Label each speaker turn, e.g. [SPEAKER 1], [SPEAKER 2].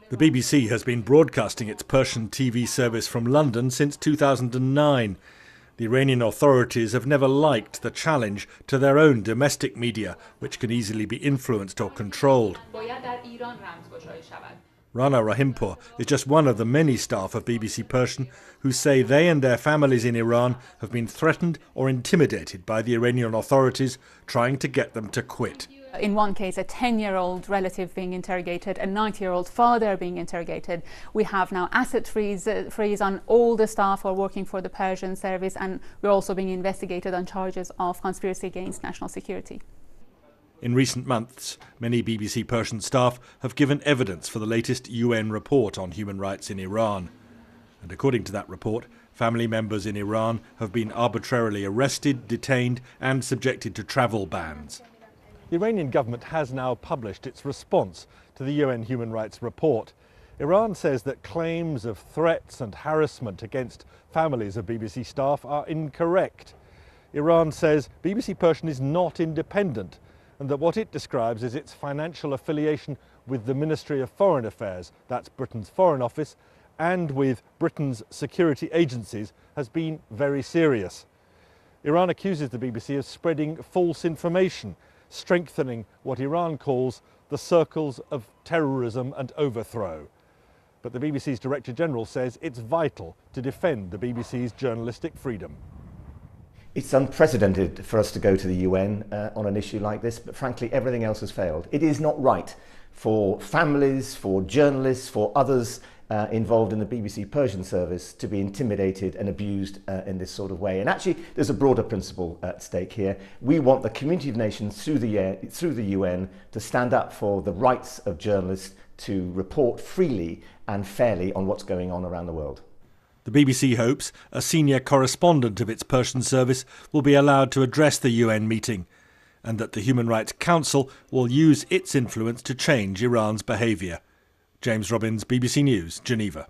[SPEAKER 1] The BBC has been broadcasting its Persian TV service from London since 2009. The Iranian authorities have never liked the challenge to their own domestic media, which can easily be influenced or controlled. Rana Rahimpour is just one of the many staff of BBC Persian who say they and their families in Iran have been threatened or intimidated by the Iranian authorities, trying to get them to quit.
[SPEAKER 2] In one case, a 10-year-old relative being interrogated, a 90-year-old father being interrogated. We have now asset freeze on all the staff who are working for the Persian service, and we're also being investigated on charges of conspiracy against national security.
[SPEAKER 1] In recent months, many BBC Persian staff have given evidence for the latest UN report on human rights in Iran. And according to that report, family members in Iran have been arbitrarily arrested, detained and subjected to travel bans. The Iranian government has now published its response to the UN human rights report. Iran says that claims of threats and harassment against families of BBC staff are incorrect. Iran says BBC Persian is not independent, and that what it describes as its financial affiliation with the Ministry of Foreign Affairs, that's Britain's Foreign Office, and with Britain's security agencies has been very serious. Iran accuses the BBC of spreading false information, strengthening what Iran calls the circles of terrorism and overthrow. But the BBC's Director General says it's vital to defend the BBC's journalistic freedom.
[SPEAKER 3] It's unprecedented for us to go to the UN on an issue like this, but frankly everything else has failed. It is not right for families, for journalists, for others involved in the BBC Persian service to be intimidated and abused in this sort of way. And actually there's a broader principle at stake here. We want the community of nations through the UN to stand up for the rights of journalists to report freely and fairly on what's going on around the world.
[SPEAKER 1] The BBC hopes a senior correspondent of its Persian service will be allowed to address the UN meeting, and that the Human Rights Council will use its influence to change Iran's behaviour. James Robbins, BBC News, Geneva.